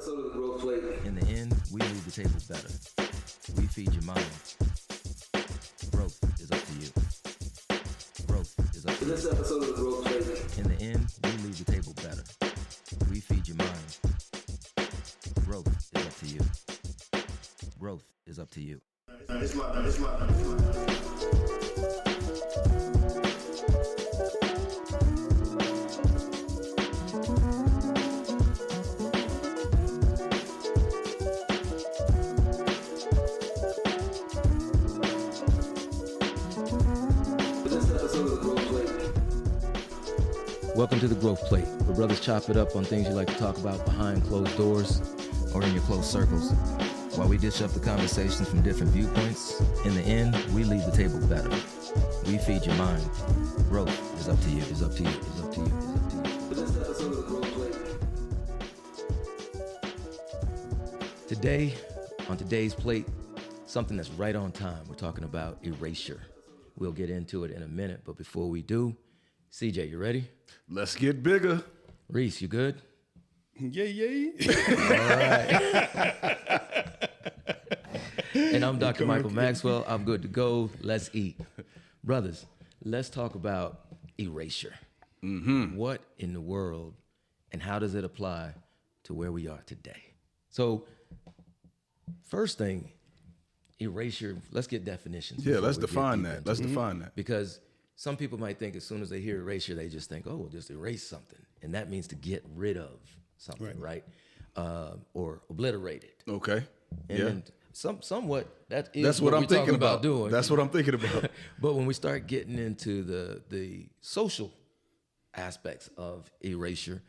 episode of the Growth Plate. In the end, we leave the table better. We feed your mind. Growth is up to you. Growth is up to you. In this episode of the Growth Plate. In the end, we leave the table better. We feed your mind. Growth is up to you. Growth is up to you. It's my. Welcome to the Growth Plate, where brothers chop it up on things you like to talk about behind closed doors or in your close circles. While we dish up the conversations from different viewpoints, in the end, we leave the table better. We feed your mind. Growth is up to you, is up to you, is up to you, is up to you. This episode of the Growth Plate. Today, on today's plate, something that's right on time. We're talking about erasure. We'll get into it in a minute, but before we do, CJ, you ready? Let's get bigger. Reese, you good? Yay. All right. And I'm Dr. Michael Maxwell. I'm good to go. Let's eat. Brothers, let's talk about erasure. Mm-hmm. What in the world and how does it apply to where we are today? So, first thing, erasure, let's get definitions. Yeah, let's define that. Let's define that. Because some people might think as soon as they hear erasure, they just think, oh, we'll just erase something. And that means to get rid of something, right? Or obliterate it. Okay. And somewhat that's what I'm we're thinking talking about doing. That's what I'm thinking about. But when we start getting into the social aspects of erasure,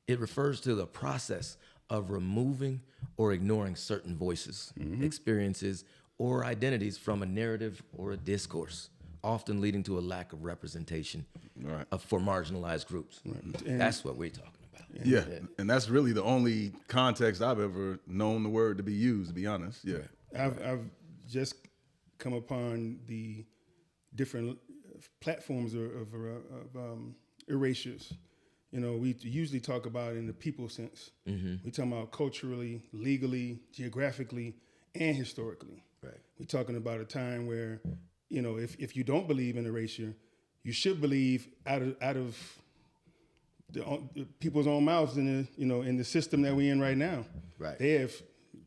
it refers to the process of removing or ignoring certain voices, experiences, or identities from a narrative or a discourse, often leading to a lack of representation for marginalized groups. Right. That's what we're talking about. Yeah, and that's really the only context I've ever known the word to be used, to be honest. Yeah, I've just come upon the different platforms of erasures. You know, we usually talk about it in the people sense. Mm-hmm. We talk about culturally, legally, geographically, and historically. Right. We're talking about a time where, you know, if you don't believe in erasure, you should believe out of the people's own mouths in the system that we're in right now. Right. They have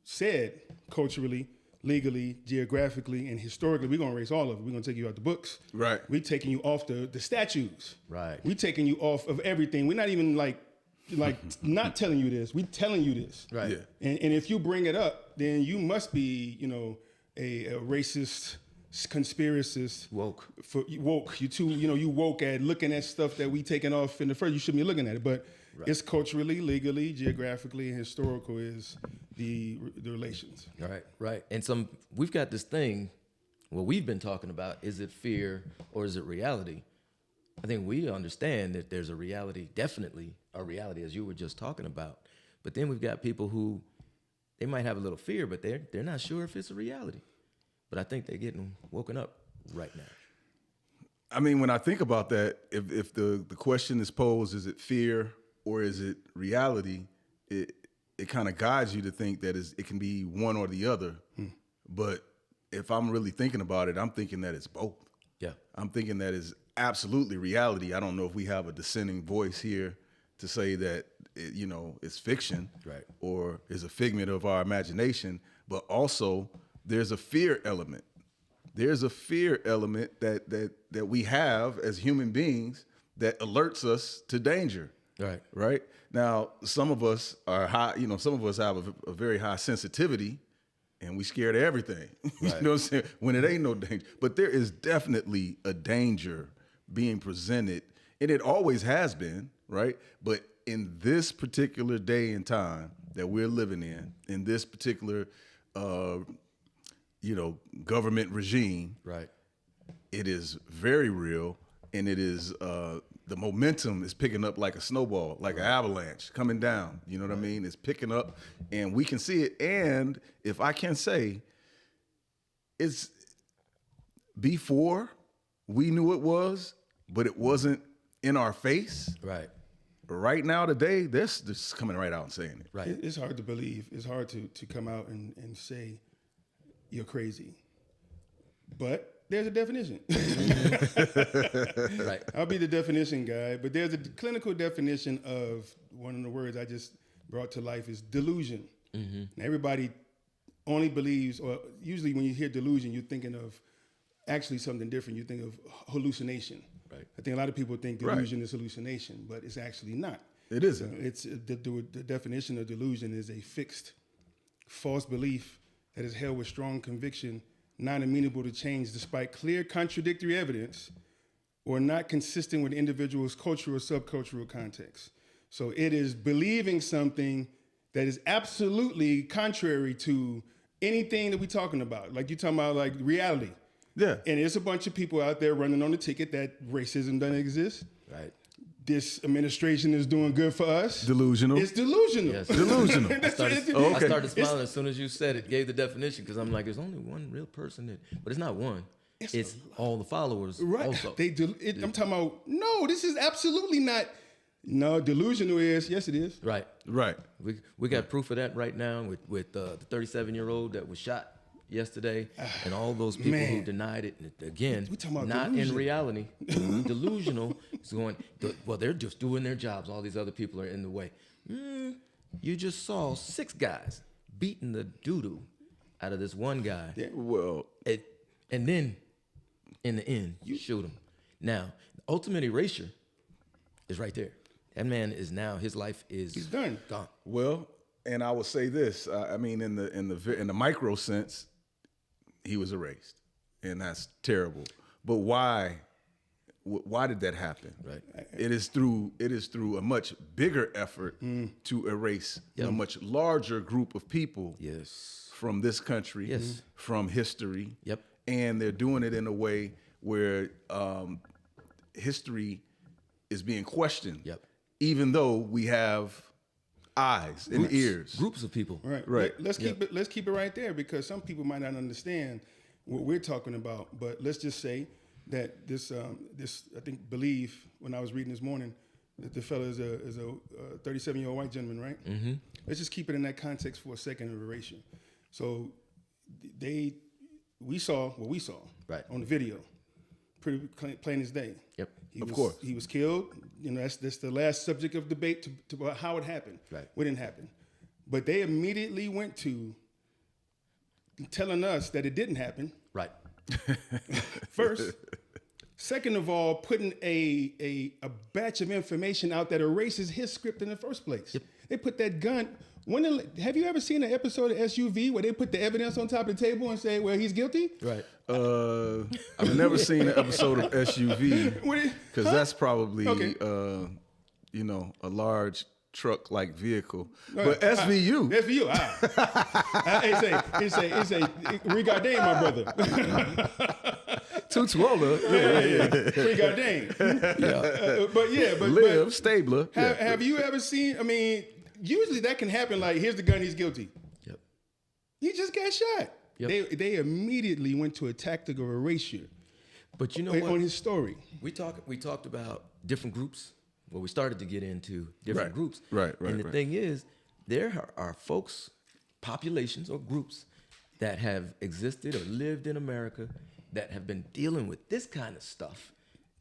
said culturally, legally, geographically, and historically, we're gonna erase all of it. We're gonna take you out the books. Right. We're taking you off the statues. Right. We're taking you off of everything. We're not even like not telling you this. We're telling you this. Right. Yeah. And if you bring it up, then you must be, a racist, conspiracist, woke. You woke at looking at stuff that we taking off in the first. You shouldn't be looking at it, but it's culturally, legally, geographically, and historical is the relations. Right. And we've got this thing. What we've been talking about, is it fear or is it reality? I think we understand that there's a reality, definitely a reality, as you were just talking about. But then we've got people who they might have a little fear, but they're not sure if it's a reality. But I think they're getting woken up right now. I mean, when I think about that, if the question is posed, is it fear or is it reality? It kind of guides you to think that it can be one or the other. But if I'm really thinking about it, I'm thinking that it's both. Yeah. I'm thinking that it's absolutely reality. I don't know if we have a dissenting voice here to say that it's fiction, right, or is a figment of our imagination, but also there's a fear element. There's a fear element that we have as human beings that alerts us to danger. Right. Now, some of us are high, some of us have a very high sensitivity and we scared of everything. Right. You know what I'm saying? When it ain't no danger. But there is definitely a danger being presented, and it always has been, right? But in this particular day and time that we're living in this particular government regime, right, it is very real, and it is the momentum is picking up like a snowball, like an avalanche coming down. You know what I mean? It's picking up, and we can see it. And if I can say, it's before we knew it was, but it wasn't in our face. Right. right now today, they're just coming right out and saying it. Right. It's hard to believe. It's hard to come out and say you're crazy. But there's a definition. Right. I'll be the definition guy, but there's a clinical definition of one of the words I just brought to life is delusion. Now, everybody only believes, or usually when you hear delusion, you're thinking of actually something different. You think of hallucination. Right. I think a lot of people think delusion is hallucination, but it's actually not. It isn't. It's the definition of delusion is a fixed, false belief that is held with strong conviction, not amenable to change despite clear contradictory evidence, or not consistent with the individual's cultural or subcultural context. So it is believing something that is absolutely contrary to anything that we're talking about. Like you're talking about like reality. Yeah. And there's a bunch of people out there running on the ticket that racism doesn't exist. Right. This administration is doing good for us. Delusional. It's delusional. Yes. Delusional. I started Okay. smiling as soon as you said it, gave the definition, because I'm like, there's only one real person that, but it's not one. It's all the followers Right. also. I'm talking about, no, this is absolutely not. No, delusional is, yes, it is. Right. Right. We got proof of that right now with the 37-year-old that was shot yesterday, and all those people who Man. denied it. And again, We talking about not delusion. in reality. Delusional is going. Well, they're just doing their jobs. All these other people are in the way. You just saw 6 guys beating the doo-doo out of this one guy. Yeah. Well, And then, in the end, you shoot him. Now, ultimate erasure is right there. That man is now, his life is He's done. gone. well, and I will say this. I mean, in the micro sense, he was erased, and that's terrible. But why? Why did that happen? Right. It is through a much bigger effort to erase a much larger group of people Yes. from this country, Yes. from history. Yep. And they're doing it in a way where history is being questioned. Yep. Even though we have eyes and ears. Groups of people. Right. Right. Let's keep it right there, because some people might not understand what we're talking about. But let's just say that this I think believe when I was reading this morning that the fellow is a 37-year-old white gentleman, right? Mm-hmm. Let's just keep it in that context for a second of erasure. So we saw what we saw Right. on the video, pretty plain as day. Yep. Of course. He was killed. You know, that's the last subject of debate to how it happened. Right. What didn't happen. But they immediately went to telling us that it didn't happen Right. first. Second of all, putting a batch of information out that erases his script in the first place. Yep. They put that gun. Have you ever seen an episode of SUV where they put the evidence on top of the table and say, well, he's guilty? Right. I've never seen an episode of SUV because that's probably Okay. a large truck-like vehicle. But SVU, SVU. It's a regarding my brother. Tutuola, Regarding. Yeah. But Live, Stabler. have you ever seen? I mean, usually that can happen. Like, here's the gun. He's guilty. Yep. He just got shot. Yep. They immediately went to a tactic of erasure But you know what? on his story. We talked about different groups. Well, we started to get into different Right. groups. Right. And the thing is, there are folks, populations or groups that have existed or lived in America that have been dealing with this kind of stuff.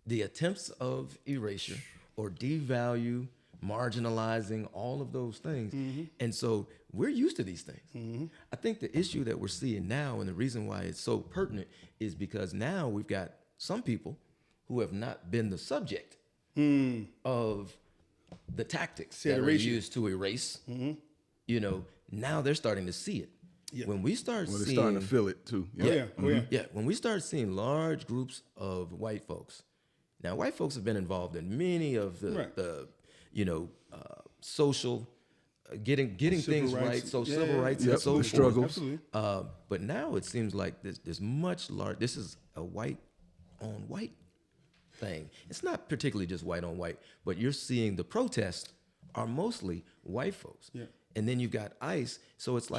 The attempts of erasure or devalue, marginalizing, all of those things. Mm-hmm. And so we're used to these things. I think the issue that we're seeing now, and the reason why it's so pertinent, is because now we've got some people who have not been the subject of the tactics that are erasure. used to erase. You know, now they're starting to see it. Yeah. When we start Well, they're seeing, starting to feel it too. Oh, yeah. Oh, yeah. yeah, when we start seeing large groups of white folks, now white folks have been involved in many of the, Right. social, getting Civil things rights. right, so Yeah, civil yeah, rights Yep, and so the forth. struggles. Absolutely. But now it seems like this much large. This is a white on white thing. It's not particularly just white on white, but you're seeing the protests are mostly white folks. Yeah. And then you've got ICE, so it's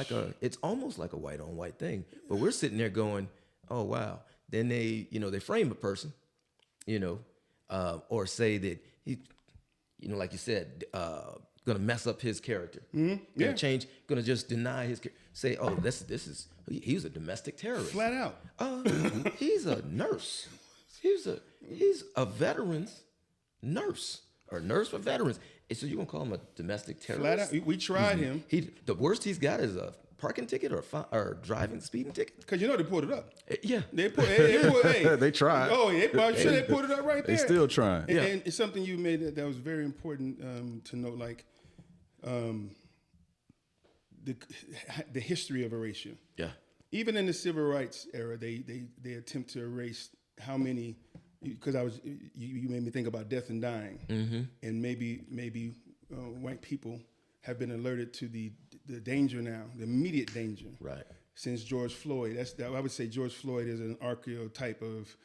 almost like a white on white thing. But we're sitting there going, oh wow. Then they frame a person, or say that like you said, gonna mess up his character. Yeah. Gonna change. Gonna just deny his. Say, oh, this is he's a domestic terrorist. Flat out. He's a nurse. He's a veterans nurse or nurse for veterans. And so you gonna call him a domestic terrorist? Flat out. We tried him. The worst he's got is a parking ticket or driving speeding ticket. Because they pulled it up. Yeah. They hey. They tried. Oh, they pulled it up right there. They still trying. And it's something you made that was very important to note, like the history of erasure. Yeah. Even in the civil rights era, they attempt to erase how many. Because you made me think about death and dying, and maybe white people have been alerted to the danger now, the immediate danger. Right. Since George Floyd, I would say George Floyd is an archetype of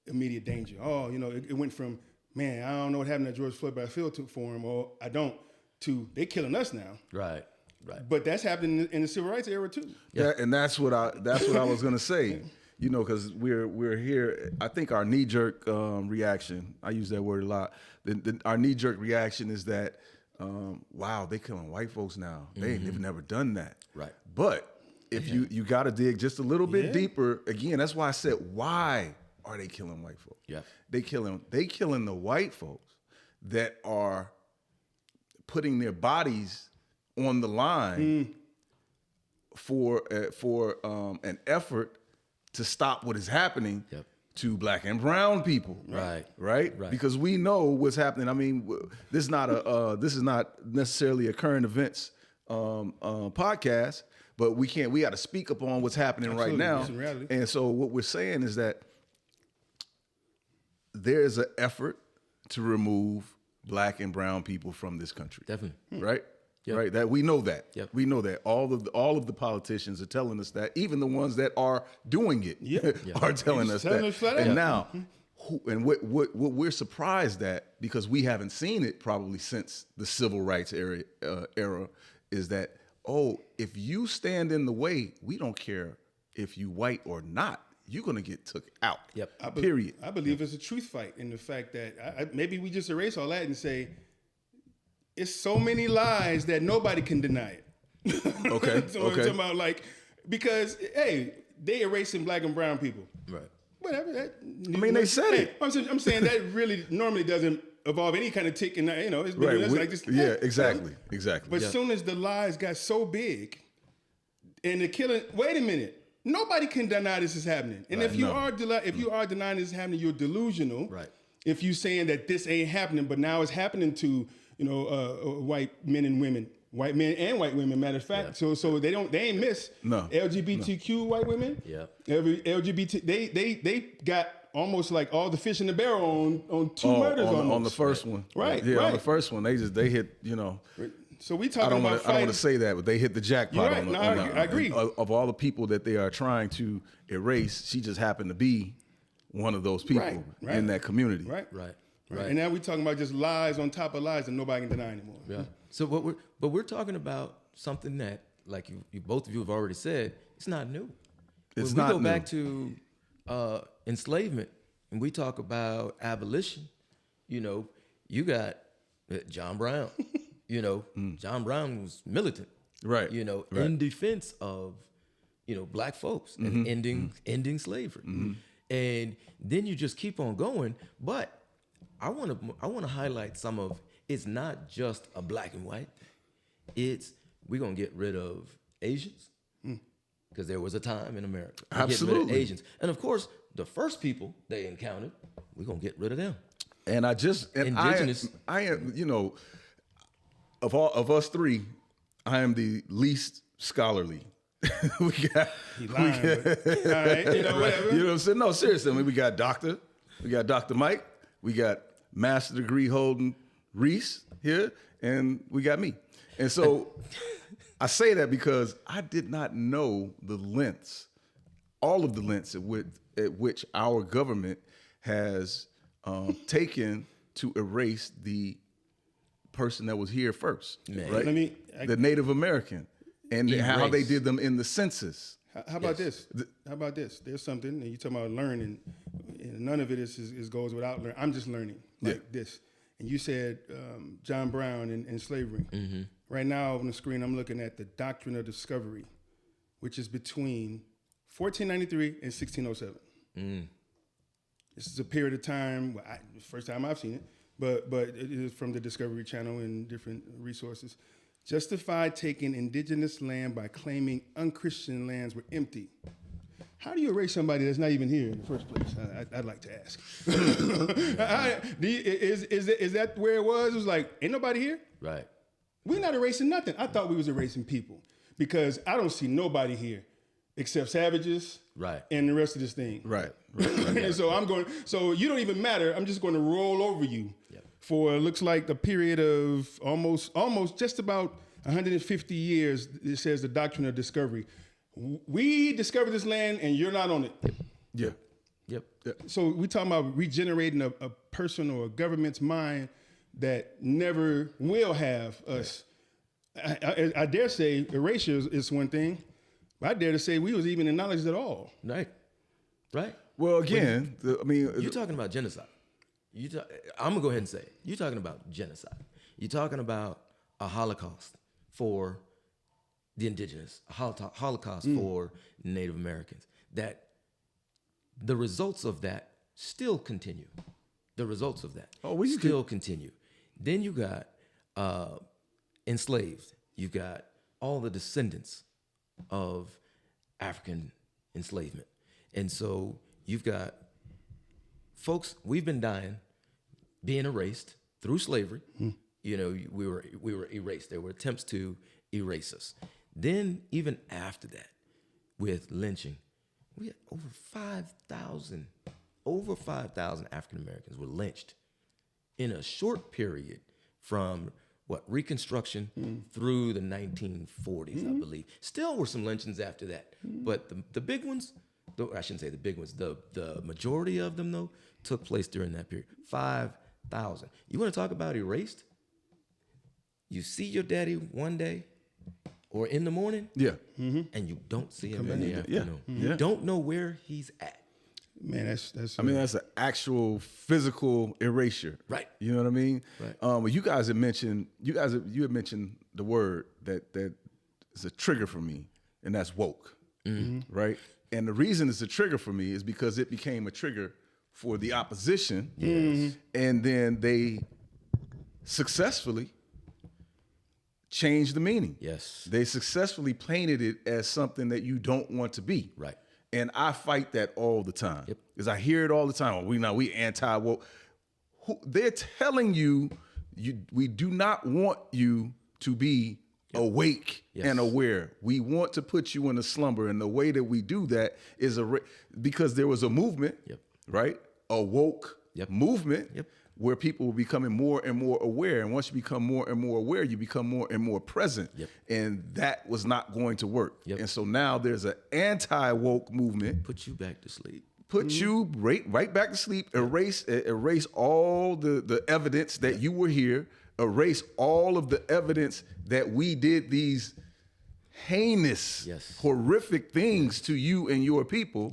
immediate danger. Oh, it went from, man, I don't know what happened to George Floyd, but I feel for him, or I don't, to they killing us now. Right. But that's happening in the civil rights era too. Yeah, and that's what I was gonna say. Because we're here. I think our knee jerk reaction. I use that word a lot. Our knee jerk reaction is that, wow, they killing white folks now. They've never done that. Right. But if you got to dig just a little bit deeper. Again, that's why I said, why are they killing white folks? Yeah. They killing the white folks that are putting their bodies on the line for an effort to stop what is happening to black and brown people, right? Because we know what's happening. I mean, this is not necessarily a current events podcast, but we got to speak up on what's happening right now. And so what we're saying is that there is an effort to remove black and brown people from this country. Definitely. Right? Yep. Right. That we know that. Yep. We know that. All of the politicians are telling us that. Even the ones that are doing it are telling us that. And now, what we're surprised at, because we haven't seen it probably since the civil rights era, is that, if you stand in the way, we don't care if you white or not. You're gonna get took out. Yep. Period. I believe it's a truth fight in the fact that maybe we just erase all that and say, it's so many lies that nobody can deny it. Okay. So I'm talking about, like, because they erasing black and brown people. Right. Whatever. They said it. I'm saying that really normally doesn't evolve any kind of tick, and it's right. like just Exactly. But as soon as the lies got so big, and the killing, wait a minute, nobody can deny this is happening. And if you are denying this is happening, you're delusional. Right. If you're saying that this ain't happening, but now it's happening to white men and women, white men and white women. Matter of fact, so they ain't miss LGBTQ white women. Yeah, every LGBT they got almost like all the fish in the barrel on two murders on the first one. Right. Yeah, on the first one they hit. So we talking about fighting. I don't want to say that, but they hit the jackpot. Right. I agree. Of all the people that they are trying to erase, she just happened to be one of those people in that community. Right. And now we're talking about just lies on top of lies that nobody can deny anymore. Yeah. So we're talking about something that, like you both of you have already said, it's not new. It's when not we go new. back to enslavement and we talk about abolition, you got John Brown. John Brown was militant. Right. In defense of black folks and ending slavery. And then you just keep on going, but I want to highlight some of, it's not just a black and white. It's, we're going to get rid of Asians, because there was a time in America. Absolutely. Get rid of Asians. And of course, the first people they encountered, we're going to get rid of them. And Indigenous. I am, of us three, I am the least scholarly. we got, all right, whatever. You know what I'm saying? No, seriously. I mean, we got Dr. Mike, we got master degree holding Reese here, and we got me. And so I say that because I did not know the lengths, all of the lengths at which our government has taken to erase the person that was here first, right? The Native American. And how they did them in the census. How about this? How about this? There's something, and you talking about learning, and none of it goes without learning. I'm just learning this. and you said John Brown and slavery. Right now on the screen, I'm looking at the Doctrine of Discovery, which is between 1493 and 1607. This is a period of time, the first time I've seen it, but it is from the Discovery Channel and different resources. Justified taking indigenous land by claiming unchristian lands were empty. How do you erase somebody that's not even here in the first place? I'd like to ask. Is that where it was? It was like, ain't nobody here? Right. We're not erasing nothing. I thought we was erasing people because I don't see nobody here except savages Right. and the rest of this thing. Right. And so you don't even matter. I'm just going to roll over you for it looks like a period of almost just about 150 years. It says the Doctrine of Discovery. We discovered this land and you're not on it. Yeah. Yep. So we talking about regenerating a person or a government's mind that never will have us. I dare say erasure is one thing. But I dare to say we was even acknowledged at all. Right. Right. Well, again, You're talking about genocide. I'm gonna go ahead and say it. You're talking about genocide. You're talking about a Holocaust for the indigenous, a Holocaust for Native Americans. That the results of that still continue. The results of that still continue. Then you got enslaved. You got all the descendants of African enslavement. And so you've got folks, we've been dying, being erased through slavery. You know, we were erased. There were attempts to erase us. Then even after that, with lynching, we had over 5,000 African Americans were lynched in a short period from Reconstruction through the 1940s, I believe. Still were some lynchings after that. But the big ones, I shouldn't say the big ones, the majority of them, though, took place during that period. 5,000. You want to talk about erased? You see your daddy one day or in the morning, and you don't see him in the afternoon. You don't know where he's at. Man, that's. I mean, that's an actual physical erasure, right? You know what I mean? Right. You guys had mentioned you had mentioned the word that is a trigger for me, and that's woke, right? And the reason it's a trigger for me is because it became a trigger for the opposition, and then they successfully changed the meaning. Yes, they successfully painted it as something that you don't want to be. Right. And I fight that all the time. Because I hear it all the time. We anti-woke. They're telling you, we do not want you to be awake and aware. We want to put you in a slumber. And the way that we do that is because there was a movement, right? A woke movement where people were becoming more and more aware. And once you become more and more aware, you become more and more present. And that was not going to work. And so now there's an anti-woke movement. Put you back to sleep. Put you right back to sleep. Erase all the evidence that you were here. Erase all of the evidence that we did these heinous, horrific things to you and your people.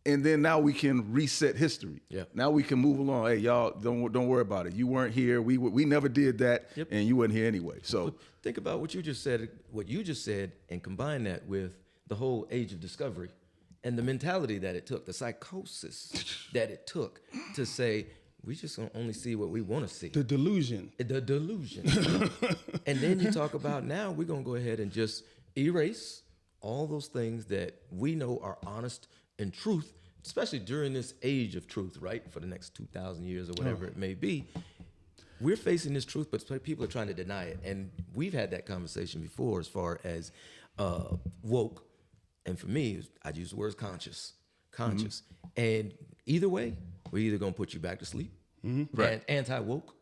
And then now we can reset history. Now we can move along. Hey, y'all, don't worry about it. You weren't here. We never did that, and you weren't here anyway. So think about what you just said, and combine that with the whole age of discovery and the mentality that it took, the psychosis that it took to say, we just gonna only see what we want to see. The delusion. And then you talk about now we're gonna go ahead and just erase all those things that we know are honest and truth, especially during this age of truth, right? For the next 2,000 years or whatever it may be. We're facing this truth, but people are trying to deny it. And we've had that conversation before as far as woke. And for me, I'd use the words conscious. And either way, we're either going to put you back to sleep, and anti-woke,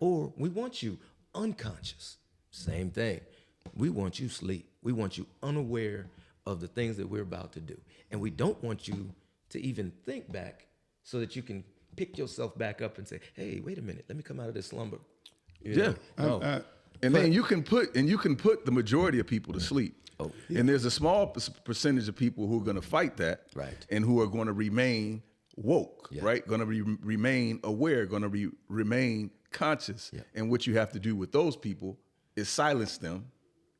or we want you unconscious. Same thing. We want you sleep. We want you unaware of the things that we're about to do. And we don't want you to even think back so that you can pick yourself back up and say, hey, wait a minute, let me come out of this slumber. You know? Then you can put the majority of people to sleep. And there's a small percentage of people who are going to fight that, and who are going to remain woke, right? Going to remain aware, going to remain conscious. Yeah. And what you have to do with those people is silence them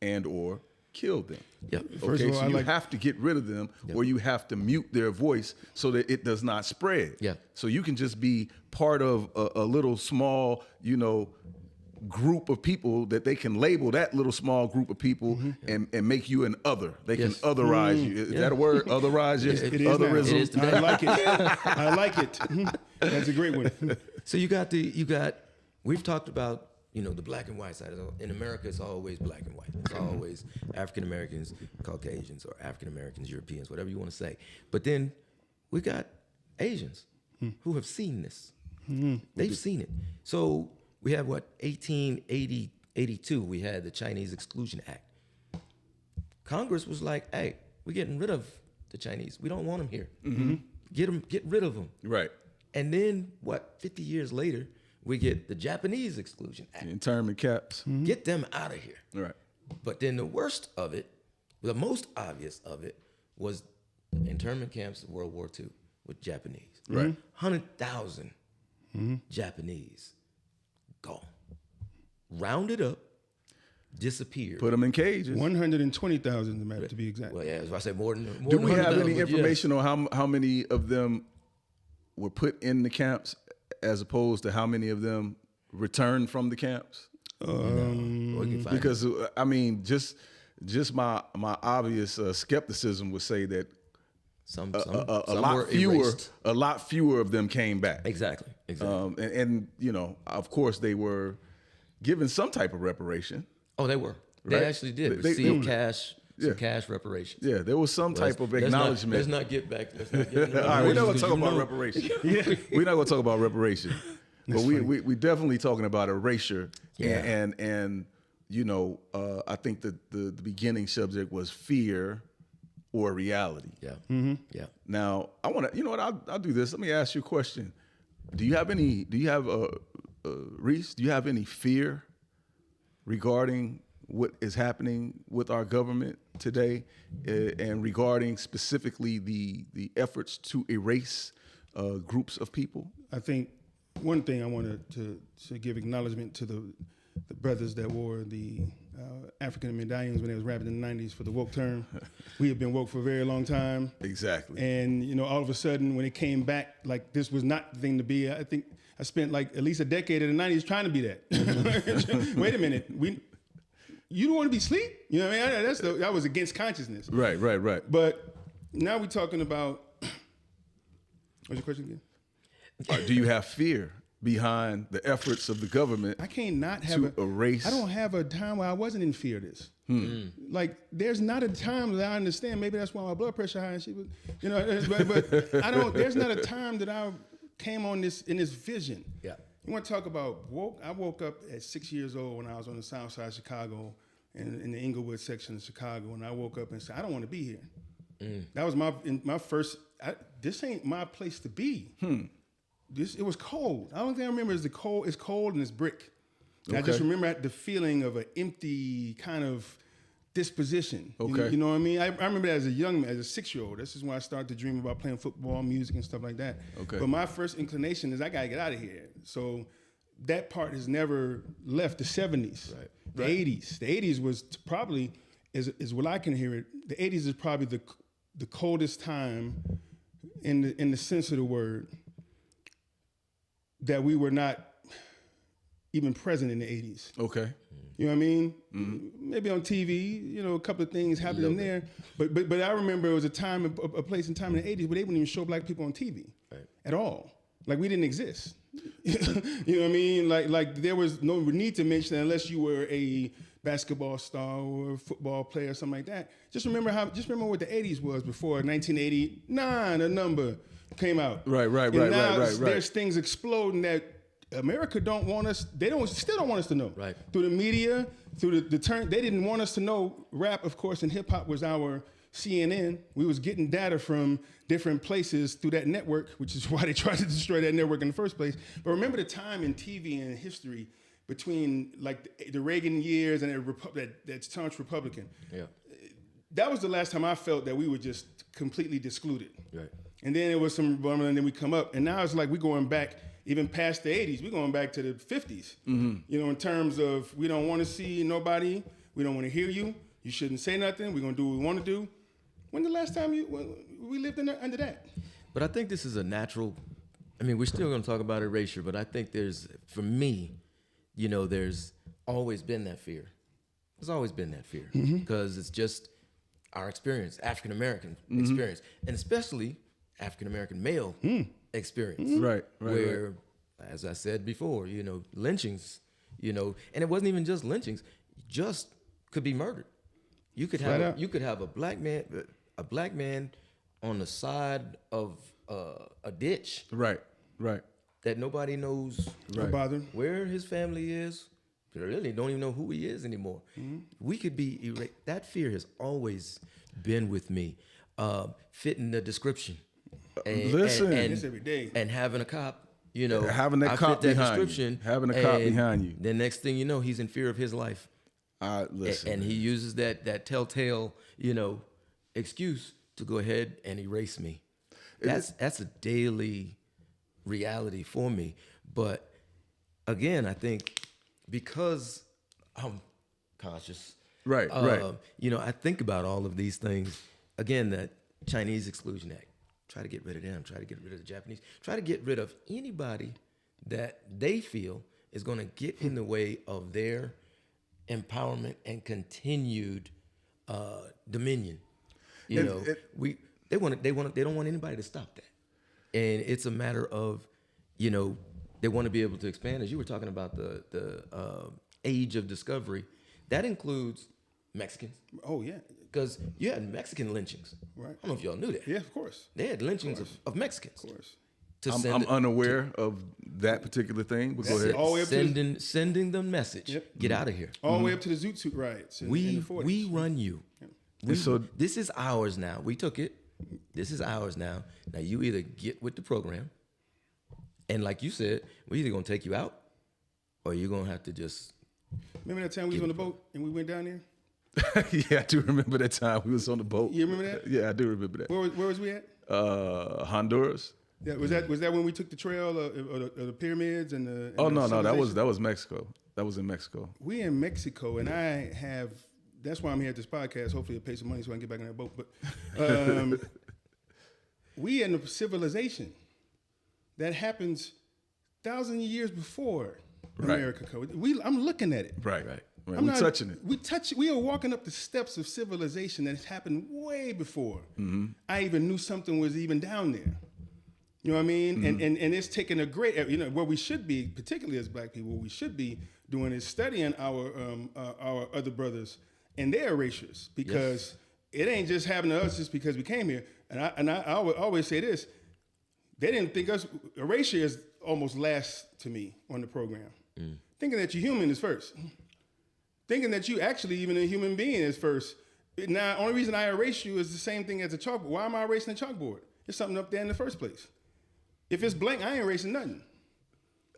and or kill them. Yeah. First Okay, of all, so I you like- have to get rid of them, or you have to mute their voice so that it does not spread. Yeah. So you can just be part of a little small, group of people that they can label that little small group of people and make you an other. They Yes. can otherize you. Is that a word? Otherize you? It is now. Otherism? It is today. I like it. I like it. That's a great one. So we've talked about, the black and white side. In America, it's always black and white. It's always African Americans, Caucasians, or African Americans, Europeans, whatever you want to say. But then we got Asians who have seen this. They've seen it. So we have 1882, we had the Chinese Exclusion Act. Congress was like, hey, we're getting rid of the Chinese. We don't want them here. Get rid of them. Right. And then 50 years later, we get the Japanese Exclusion Act. Internment caps. Get them out of here. Right. But then the worst of it, the most obvious of it, was the internment camps of World War II with Japanese. Right. 100,000 Japanese gone. Rounded up, disappeared. Put them in cages. 120,000 to be exact. Well, yeah, as I said, more than Do we have 100,000, any but yes. information on how many of them were put in the camps as opposed to how many of them returned from the camps? We can find Because just my obvious skepticism would say that some a some lot were fewer erased. of them came back. Exactly. And of course they were given some type of reparation. Oh, they were. Right. They actually did They- receive they- cash, some Yeah. cash reparations. Yeah, there was some type of acknowledgement. Let's not get back. Let's not get All right, we're not going to talk about reparations. reparation. We're not going to talk about reparation. But we definitely talking about erasure. Yeah. And I think that the beginning subject was fear or reality. Yeah. Yeah. Now, I want to, I'll do this. Let me ask you a question. Reese, do you have any fear regarding what is happening with our government today and regarding specifically the efforts to erase groups of people? I think one thing I wanted to give acknowledgement to the brothers that wore the African medallions when they was rapping in the 90s for the woke term. We have been woke for a very long time. Exactly. And, all of a sudden when it came back, like this was not the thing to be. I think I spent like at least a decade in the 90s trying to be that. Wait a minute. You don't want to be asleep? You know what I mean? That was against consciousness. Right. But now we're talking about, what's your question again? Do you have fear behind the efforts of the government? I can't not have to erase? I don't have a time where I wasn't in fear of this. Like, there's not a time that I understand. Maybe that's why my blood pressure high and shit. But I don't. There's not a time that I came on this in this vision. Yeah. You want to talk about woke? I woke up at 6 years old when I was on the south side of Chicago, in the Inglewood section of Chicago, and I woke up and said, I don't want to be here. That was my first. This ain't my place to be. It was cold. The only thing I remember is it's cold and it's brick. And I just remember the feeling of an empty kind of disposition. Okay. You know what I mean? I remember that as a 6-year-old. This is when I started to dream about playing football, music, and stuff like that. Okay. But my first inclination is I got to get out of here. So that part has never left the 70s. Right. The 80s. The 80s was probably, is what I can hear it, the 80s is probably the coldest time in the sense of the word that we were not even present in the 80s. Okay. You know what I mean? Maybe on TV, a couple of things happening there. But I remember it was a time, a place and time in the 80s where they wouldn't even show black people on TV at all. Like we didn't exist. You know what I mean? Like there was no need to mention it unless you were a basketball star or a football player or something like that. Just remember what the 80s was before 1989, a number came out. Right. There's things exploding that America don't want us. Still don't want us to know. Right. Through the media, through the turn, they didn't want us to know. Rap, of course, and hip hop was our CNN. We was getting data from different places through that network, which is why they tried to destroy that network in the first place. But remember the time in TV and history between like the Reagan years and that staunch Republican. Yeah. That was the last time I felt that we were just completely discluded. Right. And then it was some, and then we come up, and now it's like we're going back even past the 80s. We're going back to the 50s. You know, in terms of we don't want to see nobody, we don't want to hear you. You shouldn't say nothing. We're gonna do what we want to do. When the last time we lived under that? But I think this is a natural. I mean, we're still going to talk about erasure, but I think for me, you know, there's always been that fear. There's always been that fear because it's just our experience, African American experience, and especially African American male experience. Right. Where, as I said before, you know, lynchings, you know, and it wasn't even just lynchings, just could be murdered. You could have a black man on the side of a ditch. Right. That nobody knows where his family is. They really don't even know who he is anymore. We could be that fear has always been with me, fitting the description. Listen, it's every day. And having a cop, you know, having that cop behind you. Having a cop behind you. The next thing you know, he's in fear of his life. Listen, and he uses that telltale, you know, excuse to go ahead and erase me. That's a daily reality for me. But again, I think because I'm conscious, right. You know, I think about all of these things. Again, that Chinese Exclusion Act. Try to get rid of them. Try to get rid of the Japanese. Try to get rid of anybody that they feel is going to get in the way of their empowerment and continued dominion. You know, they don't want anybody to stop that. And it's a matter of, you know, they want to be able to expand. As you were talking about the age of discovery, that includes Mexicans. Oh, yeah. Because you had Mexican lynchings. Right. I don't know if y'all knew that. Yeah, of course. They had lynchings of Mexicans. Of course. I'm unaware of that particular thing, but go ahead. All the way up sending the message. Yep. Get out of here. All the way up to the Zoot Suit riots in the 40s. We run you. Yep. This is ours now. We took it. This is ours now. Now you either get with the program, and like you said, we're either gonna take you out, or you're gonna have to just. Remember that time we was on the boat and we went down there? Yeah, I do remember that time we was on the boat. You remember that? Yeah, I do remember that. Where was we at? Honduras. Yeah, was that when we took the trail of the pyramids and the? Oh no, that was Mexico. That was in Mexico. We in Mexico, and I have. That's why I'm here at this podcast. Hopefully, it pays some money so I can get back on that boat. But we in a civilization that happens thousands of years before America. I'm looking at it. Right. We're touching it. We are walking up the steps of civilization that has happened way before I even knew something was even down there. You know what I mean? And it's taken a great, you know, what we should be, particularly as Black people, what we should be doing is studying our other brothers and their erasures, because it ain't just happening to us just because we came here. And I always say this: they didn't think us erasure is almost last to me on the program. Thinking that you're human is first. Thinking that you actually even a human being is first. Now, only reason I erase you is the same thing as a chalkboard. Why am I erasing a chalkboard? There's something up there in the first place. If it's blank, I ain't erasing nothing.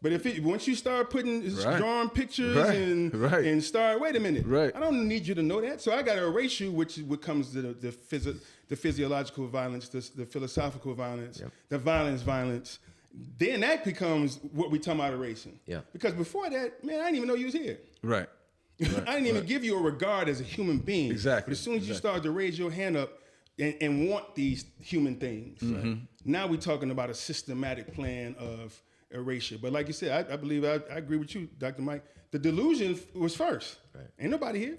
But once you start putting drawing pictures and start, wait a minute, I don't need you to know that. So I got to erase you, which is what comes to the physiological violence, the philosophical violence, the violence. Then that becomes what we talking about erasing. Yeah. Because before that, man, I didn't even know you was here. Right. I didn't even give you a regard as a human being. Exactly. But as soon as you start to raise your hand up and want these human things, now we're talking about a systematic plan of erasure. But like you said, I believe I agree with you, Dr. Mike. The delusion was first. Right. Ain't nobody here.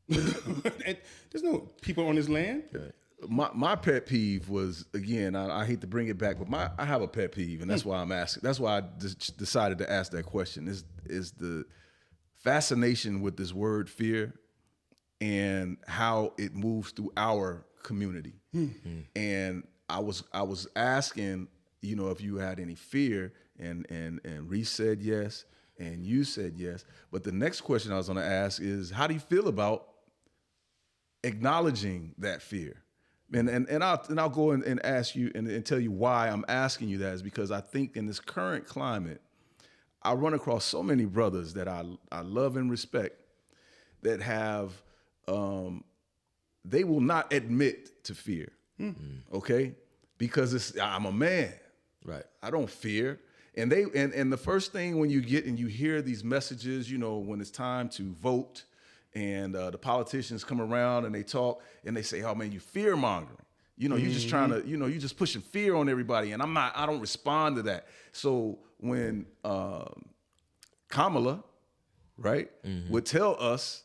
There's no people on this land. Right. My pet peeve was, again, I hate to bring it back, but I have a pet peeve, and that's why I'm asking. That's why I decided to ask that question. Is the fascination with this word fear and how it moves through our community. And I was asking, you know, if you had any fear, and Reese said yes, and you said yes. But the next question I was going to ask is, how do you feel about acknowledging that fear? And I'll go and ask you and tell you why I'm asking you that is because I think in this current climate, I run across so many brothers that I love and respect that have, they will not admit to fear, okay? Because I'm a man. Right. I don't fear. And the first thing when you get and you hear these messages, you know, when it's time to vote, and the politicians come around and they talk and they say, "Oh man, you fear mongering." You know, you're just trying to, you know, you're just pushing fear on everybody, and I don't respond to that. So when Kamala, right, would tell us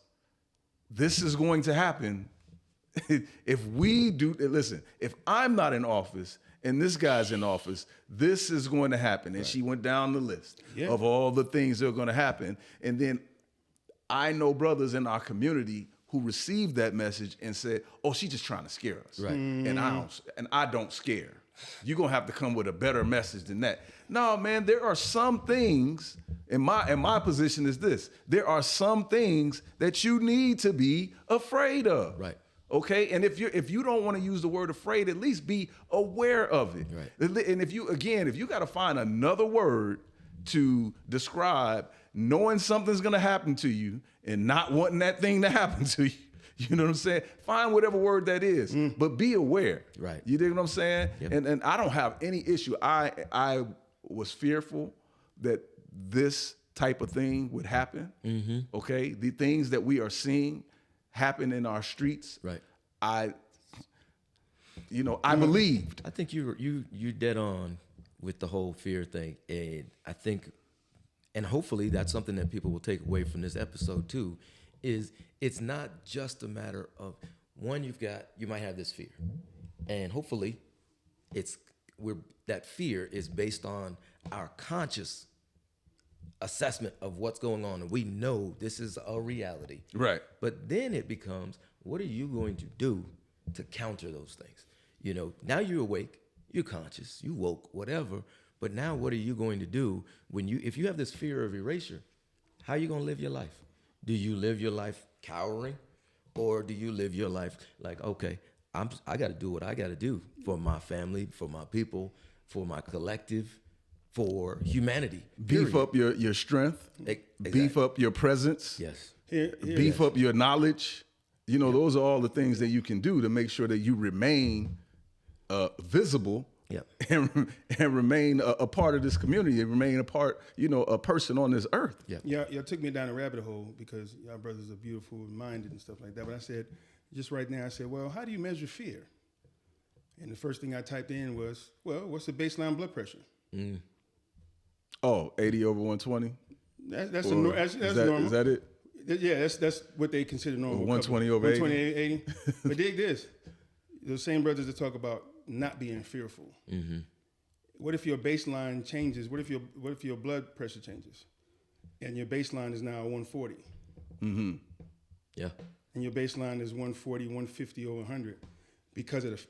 this is going to happen, if we do, listen, if I'm not in office and this guy's in office, this is going to happen. And she went down the list of all the things that are going to happen. And then I know brothers in our community who received that message and said, "Oh, she's just trying to scare us." Right. And I don't scare. You're gonna have to come with a better message than that. No, man, there are some things, and my position is this: there are some things that you need to be afraid of. Right. Okay. And if you don't want to use the word afraid, at least be aware of it. Right. And if you got to find another word to describe knowing something's gonna happen to you and not wanting that thing to happen to you. You know what I'm saying? Find whatever word that is, but be aware. Right. You dig what I'm saying? Yep. And I don't have any issue. I was fearful that this type of thing would happen. Okay, the things that we are seeing happen in our streets. Right. I believed. I think you dead on with the whole fear thing, and I think, and hopefully that's something that people will take away from this episode too, is it's not just a matter of one, you might have this fear, and hopefully that fear is based on our conscious assessment of what's going on, and we know this is a reality. Right. But then it becomes, what are you going to do to counter those things? You know, now you're awake, you're conscious, you woke, whatever. But now what are you going to do if you have this fear of erasure? How are you going to live your life? Do you live your life cowering, or do you live your life like, okay, I got to do what I got to do for my family, for my people, for my collective, for humanity. Beef up your strength. Exactly. Beef up your presence. Yes. Beef up your knowledge. You know, those are all the things that you can do to make sure that you remain visible. Yep. And remain a part of this community, and remain a part, a person on this earth. Yep. Y'all took me down a rabbit hole because y'all brothers are beautiful and minded and stuff like that. But I said, just right now, I said, well, how do you measure fear? And the first thing I typed in was, well, what's the baseline blood pressure? Oh, 80 over 120? That's normal. Is that it? Yeah, that's what they consider normal. 120 over 80? 120 80. But dig this. Those same brothers that talk about not being fearful. What if your baseline changes? What if your blood pressure changes, and your baseline is now 140? Yeah. And your baseline is 140, 150, or 100, because of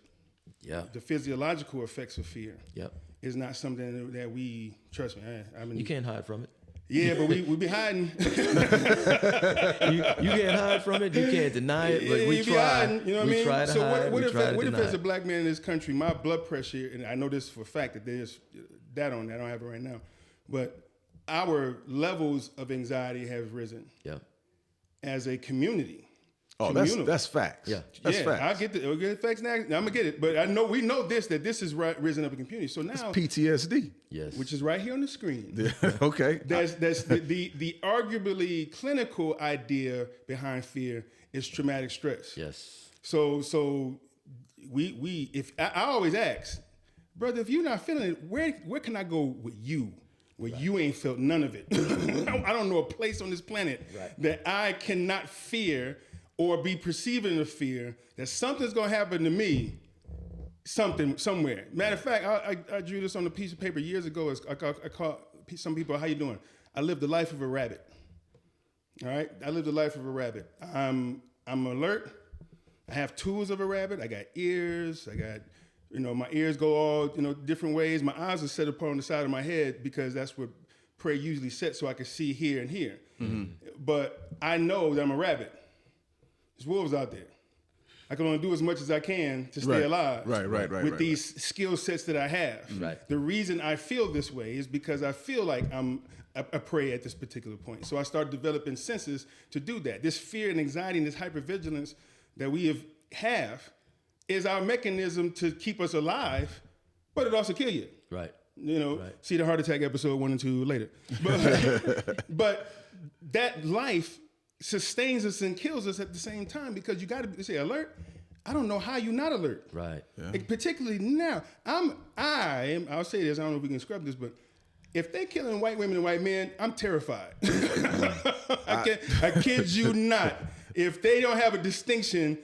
the physiological effects of fear. Yep. Is not something that we trust me. You can't hide from it. Yeah, but we be hiding. You can't hide from it. You can't deny it. But we try. Hiding, you know what I mean? Try to so hide. what if as a it. black man in this country, my blood pressure, and I know this for a fact that there's data on that. I don't have it right now, but our levels of anxiety have risen. Yeah. As a community. Oh, that's facts. Yeah. That's facts. I'll get the facts now. I'm gonna get it, but we know that this is risen up in the community. So now It's PTSD. Yes. which is right here on the screen. Okay. That's the arguably clinical idea behind fear is traumatic stress. Yes. So we if I always ask, brother, if you're not feeling it, where can I go with you? Where you ain't felt none of it. I don't know a place on this planet that I cannot fear or be perceiving of fear that something's gonna happen to me, somewhere. Matter of fact, I drew this on a piece of paper years ago. I call some people, how you doing? I lived the life of a rabbit. All right, I lived the life of a rabbit. I'm alert. I have tools of a rabbit. I got ears. I got, my ears go all, different ways. My eyes are set up on the side of my head because that's where prey usually sits, so I can see here and here. But I know that I'm a rabbit. There's wolves out there. I can only do as much as I can to stay alive. Right. With these skill sets that I have. Right. The reason I feel this way is because I feel like I'm a prey at this particular point. So I started developing senses to do that. This fear and anxiety and this hypervigilance that we have is our mechanism to keep us alive, but it also kill you. Right. You know, Right. see the heart attack episode 1 and 2 later. But that life sustains us and kills us at the same time, because you got to say alert. I don't know how you're not alert. Right. Like, particularly now. I'll say this, I don't know if we can scrub this, but if they're killing white women and white men, I'm terrified. I kid you not. If they don't have a distinction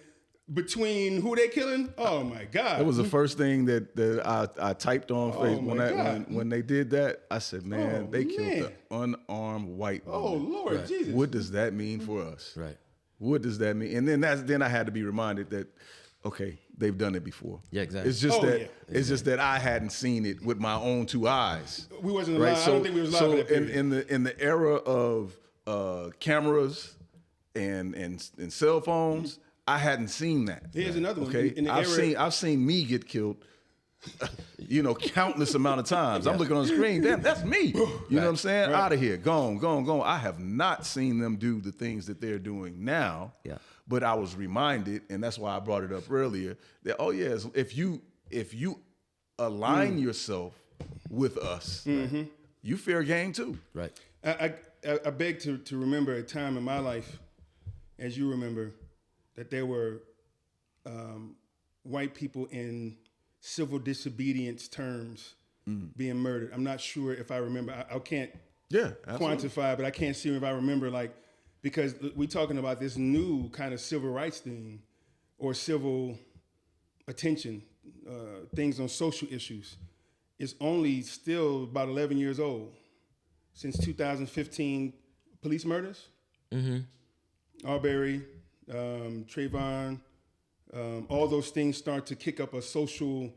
between who they're killing, oh my God. That was the first thing that I typed on Facebook my God. when they did that. I said, man, Oh, they killed man. the unarmed white woman. Oh Lord Right. Jesus. What does that mean for us? Right. What does that mean? And then I had to be reminded that, okay, they've done it before. Yeah, exactly. It's just Oh, that yeah. it's just that I hadn't seen it with my own 2 eyes. We wasn't alive. I don't think we was alive So at that period. in the era of cameras and cell phones, I hadn't seen that. Here's another one. Okay, In the I've seen me get killed. Countless amount of times. I'm looking on the screen. Damn, that's me. You know what I'm saying? Out of here. Gone. I have not seen them do the things that they're doing now. Yeah. But I was reminded, and that's why I brought it up earlier, that if you align yourself with us, you fair game too. Right. I beg to remember a time in my life, as you remember, that there were white people in civil disobedience terms being murdered. I'm not sure if I remember. I can't Yeah, absolutely. quantify, but I can't see if I remember, because we're talking about this new kind of civil rights thing or civil attention, things on social issues. It's only still about 11 years old since 2015 police murders. Arbery, Trayvon, all those things start to kick up a social,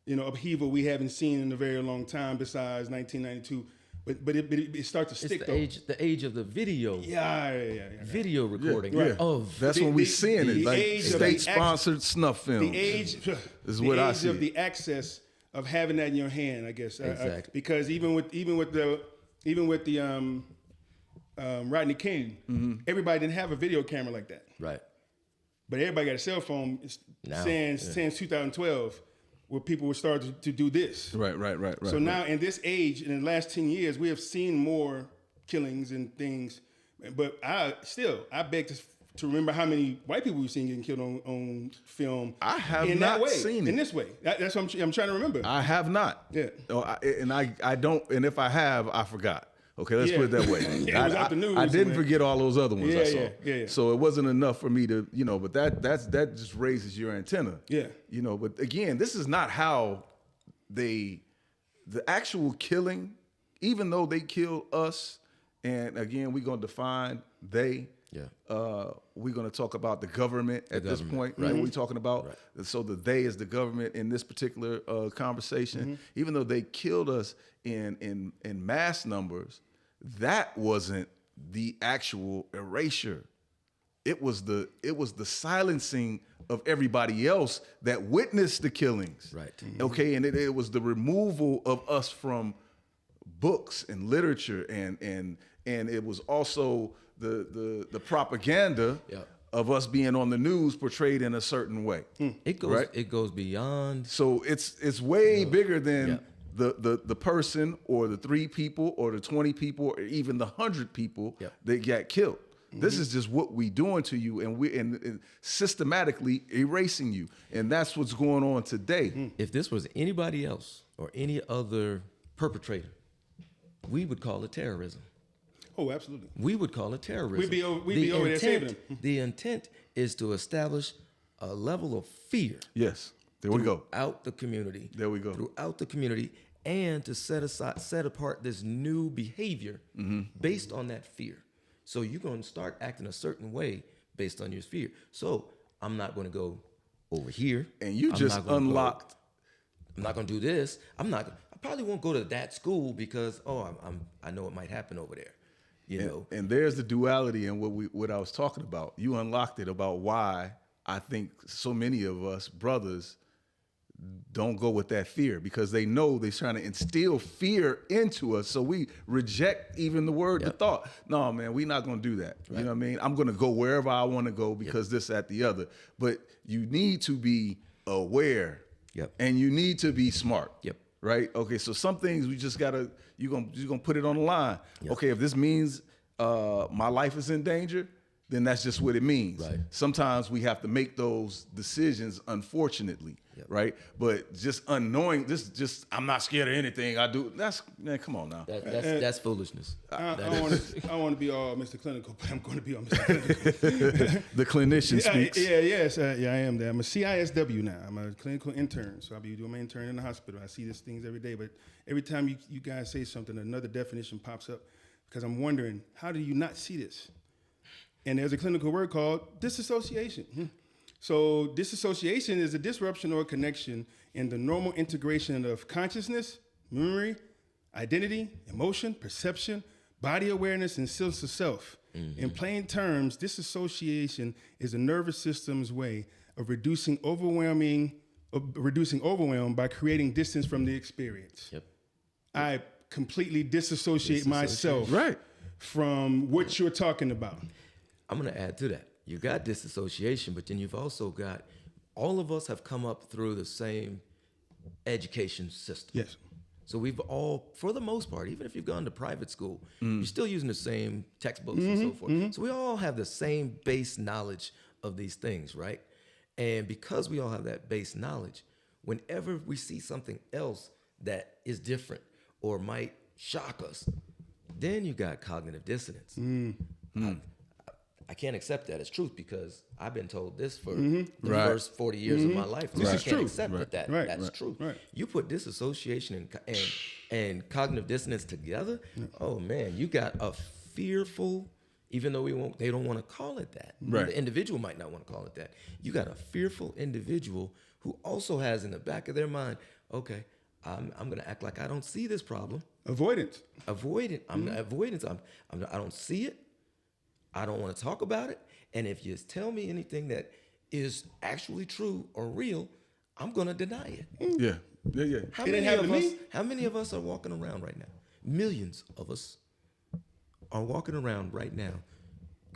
upheaval we haven't seen in a very long time besides 1992. But it starts to stick It's though. the age of the video. Yeah. Video recording Yeah. of That's when we seeing it. the Like age of the state-sponsored snuff films. The age, is the what I age see. of the access of having that in your hand, I guess. Exactly. Because even with the Rodney King, everybody didn't have a video camera like that. right. But everybody got a cell phone Now, since 2012, where people would start to do this. Right. So now in this age, in the last 10 years, we have seen more killings and things. But I beg to remember how many white people we've seen getting killed on film. I have in not that way, seen it. in this way. That's what I'm trying to remember. I have not. Yeah. I don't. And if I have, I forgot. Okay, let's put it that way. It was out the news I didn't somewhere. forget all those other ones I saw. Yeah. So it wasn't enough for me to, but that just raises your antenna. Yeah. But again, this is not how the actual killing, even though they killed us, and again, we're gonna define they. Yeah. We're going to talk about the government at this point. Right? We're talking about so the they is the government in this particular conversation. Even though they killed us in mass numbers, that wasn't the actual erasure. It was the silencing of everybody else that witnessed the killings. Right. Okay, and it was the removal of us from books and literature, and it was also the propaganda of us being on the news portrayed in a certain way. It goes beyond. So it's way bigger than the person or the 3 people or the 20 people or even the 100 people that got killed. This is just what we doing to you, and systematically erasing you, and that's what's going on today. If this was anybody else or any other perpetrator, we would call it terrorism. Oh, absolutely. We would call it terrorism. We'd be over there saving them. The intent is to establish a level of fear Yes, there we go. throughout the community. There we go. Throughout the community, and to set apart this new behavior based on that fear. So you're going to start acting a certain way based on your fear. So I'm not going to go over here. And you I'm just not gonna unlocked. I'm not going to do this. I probably won't go to that school because I know it might happen over there. And there's the duality in what I was talking about. You unlocked it about why I think so many of us brothers don't go with that fear, because they know they're trying to instill fear into us. So we reject even the word, the thought. No, man, we're not going to do that. Right. You know what I mean? I'm going to go wherever I want to go because this, that, the other. But you need to be aware. Yep. And you need to be smart. Yep. right? Okay, so some things we just gotta you're gonna put it on the line. Okay, if this means my life is in danger, then that's just what it means. Right. Sometimes we have to make those decisions, unfortunately, right? But just unknowing, just I'm not scared of anything. I do. Man, come on now. That's foolishness. I want to be all Mr. Clinical, but I'm going to be all Mr. Clinical. The clinician speaks. Yes, I am that. I'm a CISW now. I'm a clinical intern, so I'll be doing my intern in the hospital. I see these things every day, but every time you guys say something, another definition pops up because I'm wondering, how do you not see this? And there's a clinical word called disassociation. So disassociation is a disruption or connection in the normal integration of consciousness, memory, identity, emotion, perception, body awareness, and sense of self. In plain terms, disassociation is a nervous system's way of reducing overwhelm by creating distance from the experience. Yep. I completely disassociate myself Right. from what you're talking about. I'm going to add to that. You got disassociation, but then you've also got, all of us have come up through the same education system. Yes. So we've all, for the most part, even if you've gone to private school, you're still using the same textbooks and so forth. So we all have the same base knowledge of these things, right? And because we all have that base knowledge, whenever we see something else that is different or might shock us, then you got cognitive dissonance. I can't accept that as truth because I've been told this for the first 40 years of my life. This is I can't true. accept that's true. Right. You put disassociation and cognitive dissonance together, oh man, you got a fearful, even though they don't want to call it that. Right. The individual might not want to call it that. You got a fearful individual who also has in the back of their mind, okay, I'm going to act like I don't see this problem. Avoidance. Avoidance. I don't see it. I don't want to talk about it. And if you tell me anything that is actually true or real, I'm going to deny it. Yeah. How many of us are walking around right now? Millions of us are walking around right now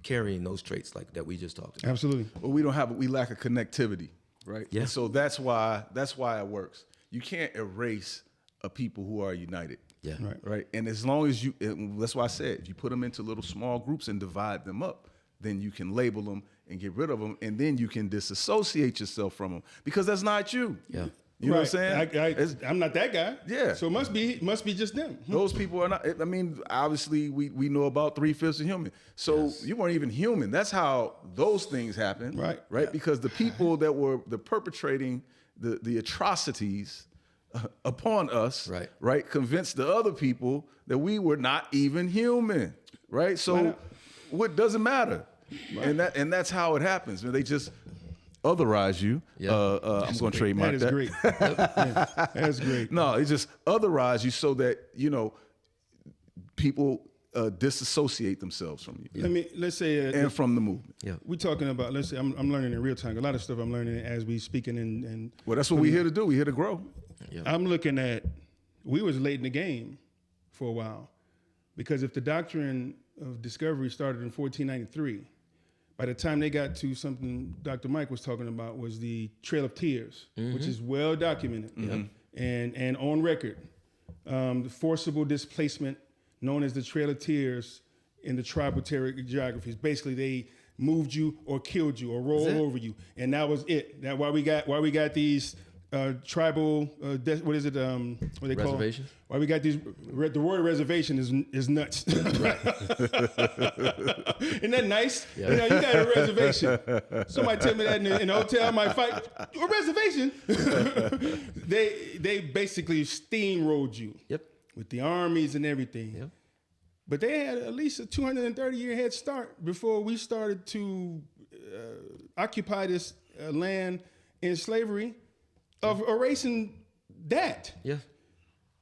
carrying those traits like that we just talked about. Absolutely. Well, we lack a connectivity, right? Yeah. And so that's why it works. You can't erase a people who are united. Yeah. Right. And as long as that's why I said, you put them into little small groups and divide them up, then you can label them and get rid of them. And then you can disassociate yourself from them because that's not you. Yeah. You know what I'm saying? I'm not that guy. Yeah. So it must be just them. Those people are not, I mean, obviously we know about 3/5 of human. So you weren't even human. That's how those things happen. Right. Right. Because the people that were perpetrating the atrocities upon us, right, convinced the other people that we were not even human, right? So what doesn't matter, and that's how it happens. They just otherize you. Yeah. I'm going to trademark that. That is great. That's great. No, it just otherize you so that people disassociate themselves from you. Let's say and from the movement. Yeah. We're talking about. Let's say I'm learning in real time. A lot of stuff I'm learning as we speaking and Well, that's what we're here to do. We're here to grow. Yeah. I'm looking at, we was late in the game for a while because if the doctrine of discovery started in 1493, by the time they got to something Dr. Mike was talking about was the Trail of Tears, which is well documented and on record. The forcible displacement known as the Trail of Tears in the tribal geographies. Basically, they moved you or killed you or rolled over you, and that was it. That's why we got these tribal, what is it? What they call reservations? Why we got these? The word reservation is nuts. Right? Isn't that nice? Yeah. You got a reservation. Somebody tell me that in a hotel, I might fight a reservation. They basically steamrolled you. Yep. With the armies and everything. Yep. But they had at least a 230-year head start before we started to occupy this land in slavery of erasing that. Yeah.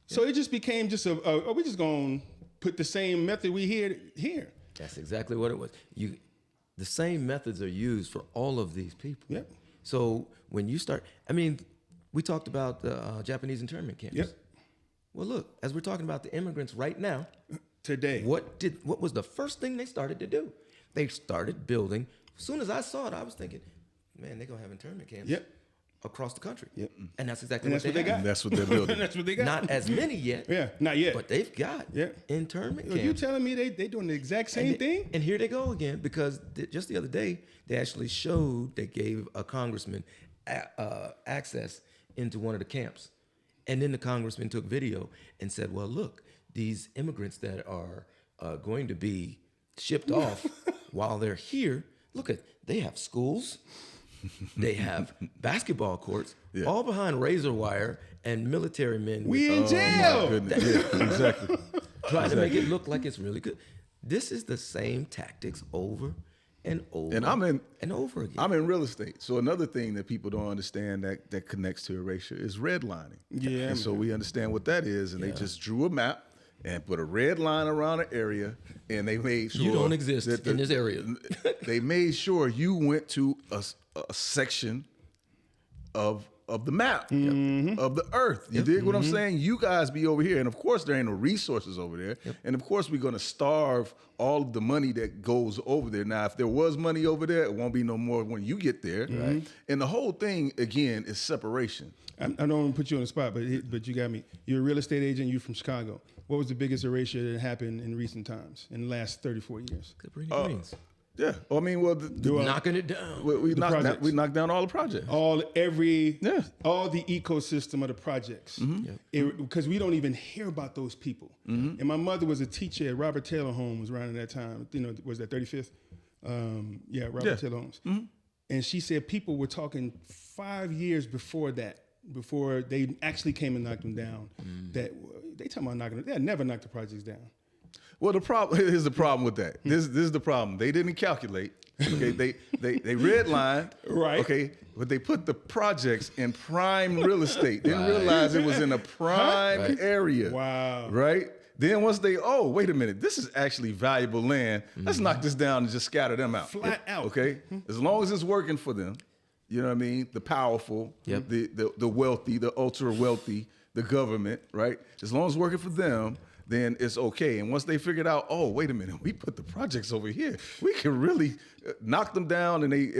So it just became just are we just going to put the same method we here? That's exactly what it was. The same methods are used for all of these people. Yep. So when you start, we talked about the Japanese internment camps. Yep. Well, look, as we're talking about the immigrants right now, today, what was the first thing they started to do? They started building. As soon as I saw it, I was thinking, man, they're gonna have internment camps. Yep. across the country. Yep. And that's exactly And what that's they what they have. got. That's what they're building. That's what they got. Not as many yet. Yeah, not yet. But they've got Yeah. internment You camps. telling me they doing the exact same thing? And here they go again, because just the other day, they actually they gave a congressman access into one of the camps. And then the congressman took video and said, well, look, these immigrants that are going to be shipped off while they're here, look at, they have schools, they have basketball courts, all behind razor wire and military men. We in jail. My goodness. Yeah, exactly. Trying to make it look like it's really good. This is the same tactics over and over and over again. I'm in real estate. So another thing that people don't understand that connects to erasure is redlining. Yeah, And so we understand what that is. And they just drew a map and put a red line around an area, and they made sure You don't exist that in this area. They made sure you went to a section of the map of the earth. You dig what I'm saying? You guys be over here, and of course there ain't no resources over there, and of course we're gonna starve all of the money that goes over there. Now, if there was money over there, it won't be no more when you get there. Right. And the whole thing again is separation. I don't want to put you on the spot, but you got me. You're a real estate agent. You're from Chicago. What was the biggest erasure that happened in recent times, in the last 30, 40 years? Cabrini Greens. Yeah, well, I mean, well, Knocking it down. we knocked down all the projects. All the ecosystem of the projects, because we don't even hear about those people. And my mother was a teacher at Robert Taylor Homes around that time. You know, was that 35th? Robert Taylor Homes. And she said people were talking 5 years before that, before they actually came and knocked them down. That they talking about knocking them. They never knocked the projects down. Well, here's the problem with that. This is the problem. They didn't calculate. Okay, they redlined. Right. Okay, but they put the projects in prime real estate. Didn't realize it was in a prime area. Wow. Right. Then once wait a minute, this is actually valuable land. Let's knock this down and just scatter them out. Flat out. Okay. As long as it's working for them, you know what I mean? The powerful, the wealthy, the ultra wealthy, the government, right? As long as it's working for them, then it's okay. And once they figured out, oh, wait a minute, we put the projects over here, we can really knock them down, and they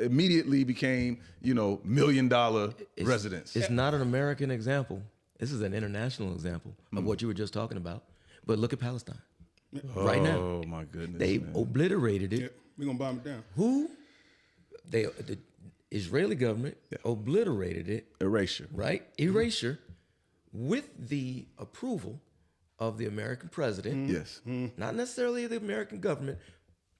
immediately became, $1 million residents. It's not an American example. This is an international example of what you were just talking about. But look at Palestine right now. Oh, my goodness. They obliterated it. Yeah, we're going to bomb it down. Who? The Israeli government obliterated it. Erasure. Right? Erasure with the approval of the American president. Yes. Not necessarily the American government,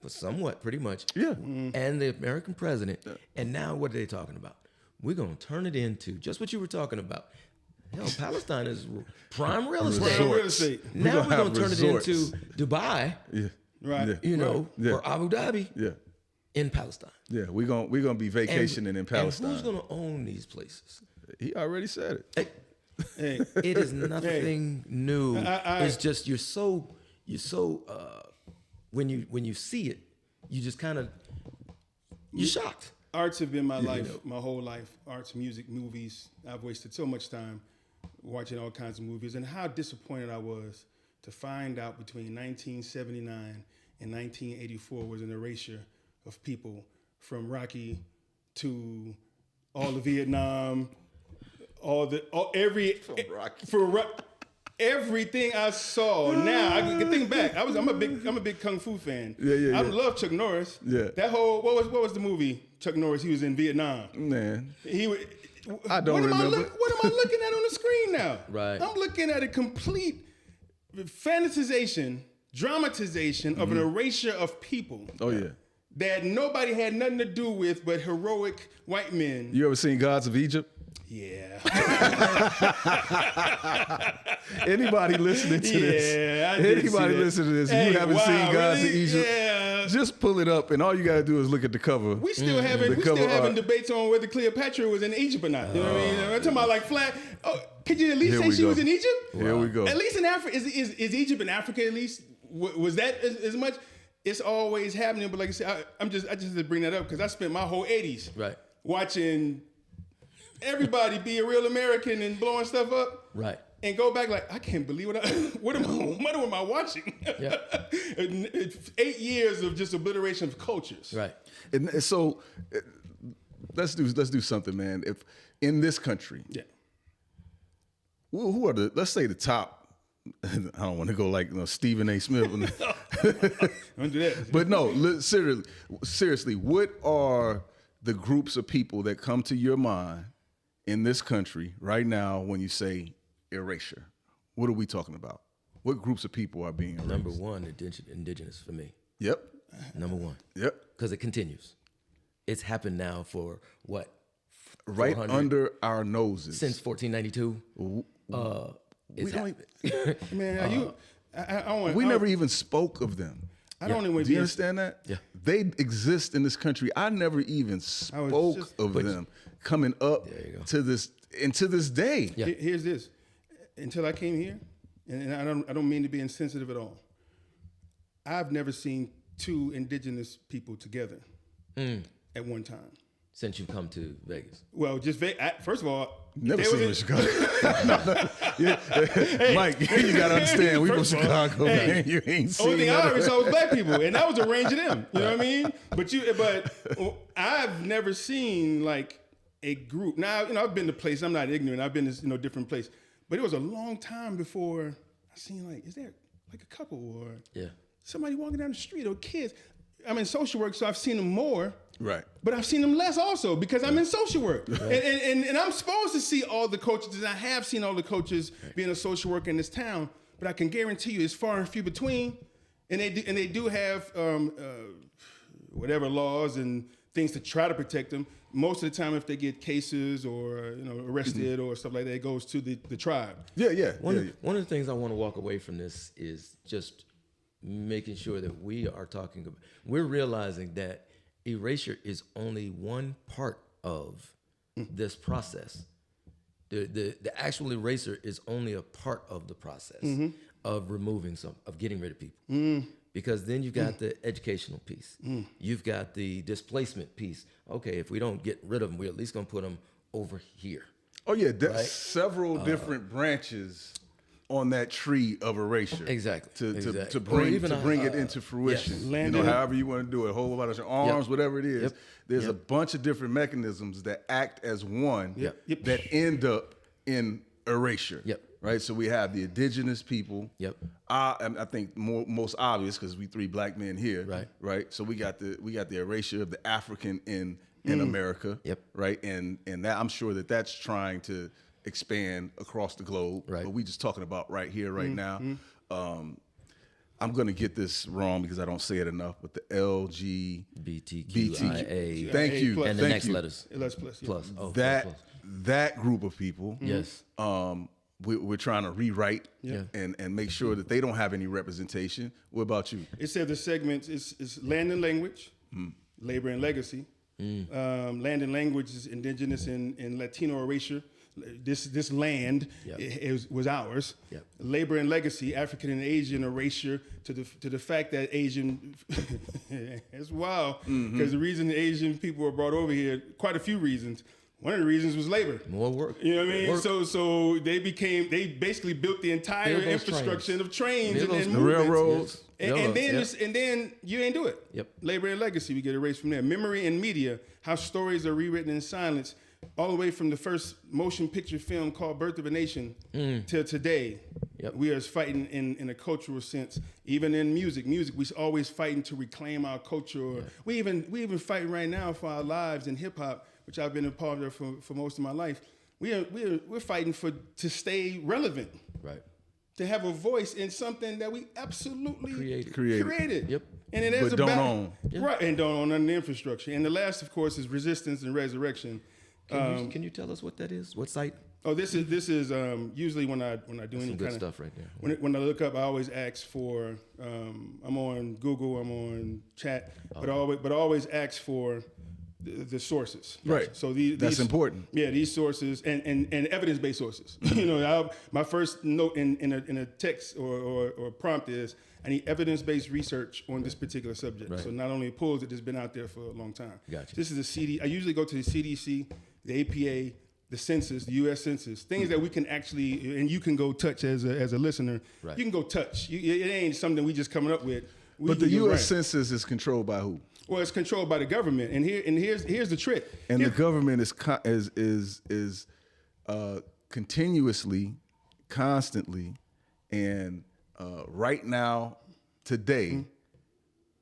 but somewhat, pretty much. Yeah. And the American president. And now what are they talking about? We're going to turn it into just what you were talking about. Hell, Palestine is prime real estate. Prime real estate. Now we're going to turn resorts. it into Dubai, Yeah. Right. or Abu Dhabi Yeah. in Palestine. Yeah. We're gonna be vacationing in Palestine. And who's going to own these places? He already said it. Hey, It is nothing new. I- It's just you're so when you see it, you just kind of you're shocked. arts have been my life, my whole life. Arts, music, movies. I've wasted so much time watching all kinds of movies, and how disappointed I was to find out between 1979 and 1984 was an erasure of people, from Rocky to all the Vietnam, everything I saw. Now I can think back. I'm a big kung fu fan. I love Chuck Norris. Yeah. That whole what was the movie? Chuck Norris. He was in Vietnam. Man. I don't remember. What am I looking at on the screen now? Right. I'm looking at a complete fantasization, dramatization of an erasure of people. Oh yeah. That nobody had nothing to do with but heroic white men. You ever seen Gods of Egypt? Yeah. Anybody listening to this? I did see that. Listening to this? Hey, You haven't seen Gods really? of Egypt? Yeah. Just pull it up, and all you gotta do is look at the cover. We still having debates on whether Cleopatra was in Egypt or not. You know what I mean? I'm talking about like flat. Oh, could you at least Here say we she go. was in Egypt? Here we go. At least in Africa, is Egypt in Africa at least? Was that as much? It's always happening, but like I said, I just had to bring that up because I spent my whole 80s watching everybody be a real American and blowing stuff up. Right. And go back like, I can't believe what am I watching? Yeah. 8 years of just obliteration of cultures. Right. And so let's do something, man. If in this country, Yeah. who are let's say the top. I don't want to go like Stephen A. Smith, Don't do that. but no, seriously, what are the groups of people that come to your mind in this country right now when you say erasure? What are we talking about? What groups of people are being erased? Number one, indigenous for me. Yep. Number one. Yep. Because it continues. It's happened now for what? Right 400 under our noses. Since 1492. We don't even, Man, are you? I want. we never even spoke of them. I don't even. Do you understand that? Yeah. They exist in this country. I never even spoke of them coming up to this day. Yeah. Here's this. Until I came here, and I don't mean to be insensitive at all. I've never seen two indigenous people together at one time. Since you've come to Vegas. Well, just first of all, Never they seen was them in Chicago. Yeah. Mike, you gotta understand, we from first of all, Chicago, man. You ain't seen only thing I none ever of saw was black people, and that was a range of them. You know what I mean? But I've never seen like a group. Now, I've been to places. I'm not ignorant. I've been to different places. But it was a long time before I seen like, is there like a couple or somebody walking down the street or kids? I'm in social work, so I've seen them more. Right. But I've seen them less also because I'm in social work. Right. And I'm supposed to see all the coaches, and I have seen all the coaches being a social worker in this town, but I can guarantee you it's far and few between. And they do have whatever laws and things to try to protect them. Most of the time, if they get cases or arrested or stuff like that, it goes to the tribe. Yeah. One of the things I want to walk away from this is just making sure that we are talking about, we're realizing that erasure is only one part of this process. The actual eraser is only a part of the process of removing of getting rid of people. Because then you've got the educational piece. You've got the displacement piece. Okay, if we don't get rid of them, we're at least going to put them over here. Oh yeah, there's several different branches on that tree of erasure. Exactly. To bring it into fruition. Yes. However you want to do it, a whole lot of arms, whatever it is. Yep. There's a bunch of different mechanisms that act as one that end up in erasure. Yep. Right. So we have the indigenous people. Yep. I think most obvious because we three black men here. Right. Right. So we got the erasure of the African in America. Yep. Right. And that I'm sure that's trying to expand across the globe. Right. But we just talking about right here, right now. I'm going to get this wrong because I don't say it enough, but the LGBTQIA. Thank you. And the Thank next you. letters. Plus. Oh, That plus. that group of people. Yes. We're trying to rewrite and make sure that they don't have any representation. What about you? It said the segments is land and language, labor and legacy. Land and language is indigenous and Latino erasure. This land was ours. Yep. Labor and legacy, African and Asian erasure to the fact that Asian, it's wild because the reason Asian people were brought over here, quite a few reasons. One of the reasons was labor. More work. You know what I mean? Work. So they basically built the entire infrastructure of trains and the movements. railroads. And then you ain't do it. Yep. Labor and legacy, we get erased from there. Memory and media, how stories are rewritten in silence, all the way from the first motion picture film called Birth of a Nation till today. Yep. We are fighting in a cultural sense. Even in music, we're always fighting to reclaim our culture. We even fighting right now for our lives in hip hop, which I've been a part of for most of my life. We're fighting to stay relevant. Right. To have a voice in something that we absolutely created. Yep. And it is But don't own. Right, and don't own none of the infrastructure. And the last, of course, is resistance and resurrection. Can you tell us what that is? What site? Oh, this is usually when I do any Some good kind of stuff right there. When I look up, I always ask for. I'm on Google, I'm on chat, but I always ask for the sources. Right. So that's important. Yeah, these sources and evidence-based sources. My first note in a text or prompt is I need evidence-based research on this particular subject. Right. So not only polls it has been out there for a long time. Gotcha. This is the CD. I usually go to the CDC, the APA, the census, the U.S. Census, things that we can actually, and you can go touch as a listener. Right. You can go touch. It ain't something we just coming up with. But the You're U.S. right. Census is controlled by who? Well, it's controlled by the government, and here's the trick. And the government is continuously, constantly, and right now, today,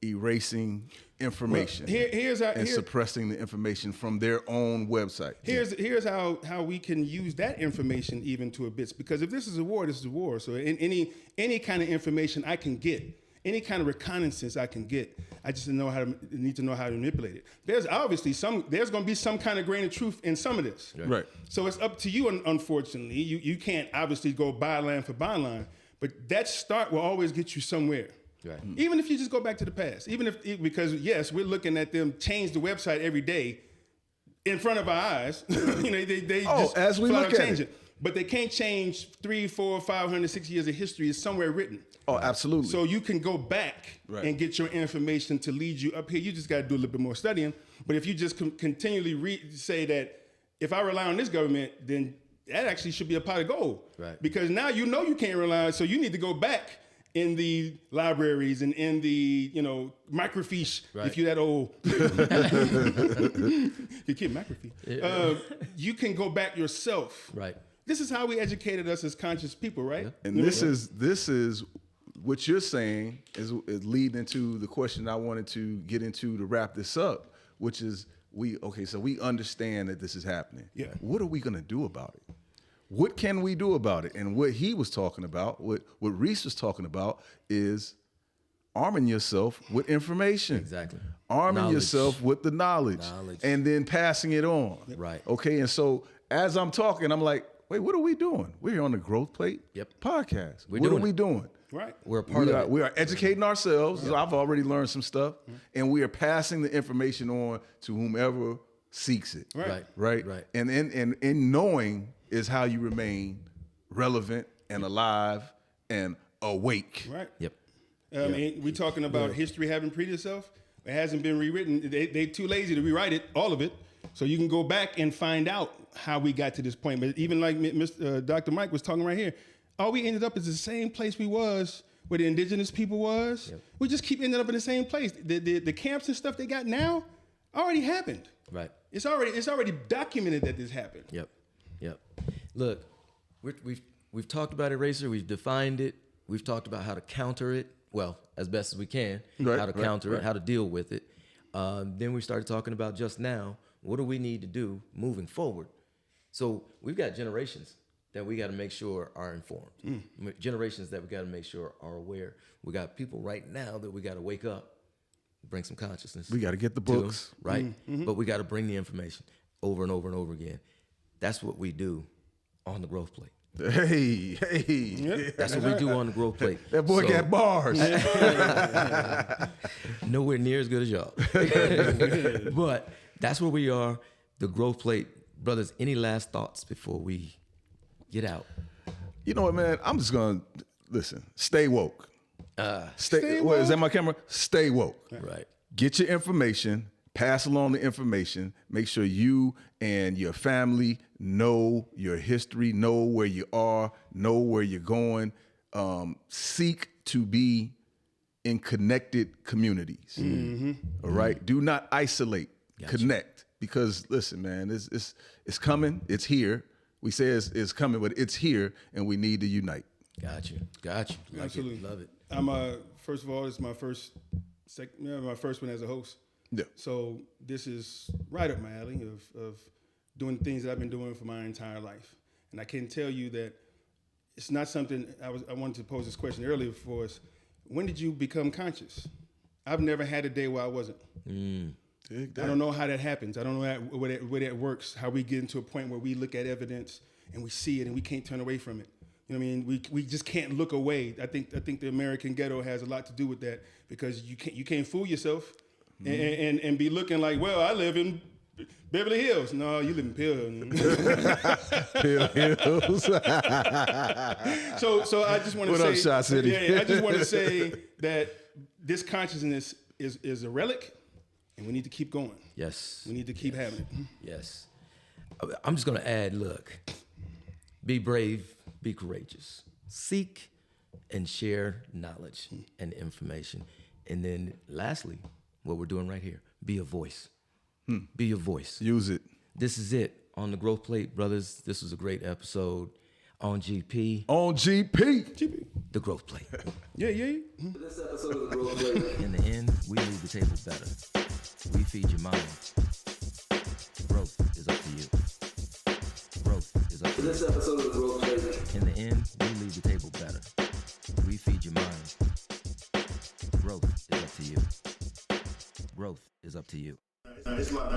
erasing information and suppressing the information from their own website. Here's how we can use that information even to a bit. Because if this is a war, this is a war. So any kind of information I can get, any kind of reconnaissance I can get, I just need to know how to manipulate it. There's obviously there's going to be some kind of grain of truth in some of this. Right. So it's up to you. Unfortunately, you can't obviously go byline for byline, but that start will always get you somewhere. Right. Even if you just go back to the past, because yes, we're looking at them change the website every day in front of our eyes. They just as we flat look out at change it. But they can't change 300, 400, 500, 6 years of history. It's somewhere written. Oh, absolutely. So you can go back and get your information to lead you up here. You just got to do a little bit more studying. But if you just continually say that if I rely on this government, then that actually should be a pot of gold. Right. Because now you know you can't rely on, so you need to go back in the libraries and in the, microfiche, if you're that old. Your kid microfiche. You can go back yourself. Right. This is how we educated us as conscious people, right? Yeah. And this is what you're saying is leading into the question I wanted to get into to wrap this up, which is so we understand that this is happening. Yeah. What are we going to do about it? What can we do about it? And what he was talking about, what Reese was talking about, is arming yourself with information. Exactly. Arming yourself with the knowledge. And then passing it on. Right. Okay. And so as I'm talking, I'm like, wait, what are we doing? We're here on the Growth Plate podcast. What are we doing? Right. We're a part of it. We are educating ourselves. I've already learned some stuff. And we are passing the information on to whomever seeks it. Right. Right. And in knowing is how you remain relevant and alive and awake. Right. Yep. I mean, we're talking about history having repeated itself. It hasn't been rewritten. They're too lazy to rewrite it, all of it. So you can go back and find out how we got to this point. But even like Dr. Mike was talking right here, all we ended up is the same place we was where the indigenous people was. Yep. We just keep ending up in the same place. The camps and stuff they got now already happened. Right. It's already documented that this happened. Yep. Look, we've talked about Erasure. We've defined it. We've talked about how to counter it. Well, as best as we can. How to counter it. How to deal with it. Then we started talking about just now. What do we need to do moving forward? So we've got generations that we got to make sure are informed. Generations that we got to make sure are aware. We got people right now that we got to wake up, bring some consciousness. We got to get the books. Them, right? But we got to bring the information over and over and over again. That's what we do on the Growth Plate. Hey. That's what we do on the Growth Plate. That boy got bars. Nowhere near as good as y'all. But that's where we are, the Growth Plate. Brothers, any last thoughts before we get out? You know what, man? I'm just going to, listen, stay woke. Stay What, is woke. that my camera? Stay woke. Right. Get your information, pass along the information, make sure you and your family know your history, know where you are, know where you're going. Seek to be in connected communities. All right? Do not isolate. Gotcha. Connect. Because listen, man, it's coming. It's here. We say it's coming, but it's here, and we need to unite. Got you. Like Absolutely. it. Love it. I'm first of all, it's my first one as a host. Yeah. So this is right up my alley of doing things that I've been doing for my entire life. And I can tell you that it's not something I wanted to pose this question earlier for us. When did you become conscious? I've never had a day where I wasn't. I don't know how that happens. I don't know where that works, how we get into a point where we look at evidence and we see it and we can't turn away from it. You know what I mean? We just can't look away. I think the American ghetto has a lot to do with that, because you can't fool yourself and be looking like, well, I live in Beverly Hills. No, you live in Pill Hills. So I just want to say, What up, Shaw City? Yeah, I just want to say that this consciousness is a relic, and we need to keep going. Yes. We need to keep having it. Yes. I'm just going to add, look, be brave, be courageous. Seek and share knowledge and information. And then lastly, what we're doing right here, be a voice. Be your voice. Use it. This is it on the Growth Plate, brothers. This was a great episode on GP. On GP. The Growth Plate. Yeah. This episode of the Growth Plate. In the end, we leave the table better. We feed your mind. Growth is up to you. Growth is up to you. This episode of the Growth Plate. In the end, we leave the table better. We feed your mind. Growth is up to you. Growth is up to you. It's my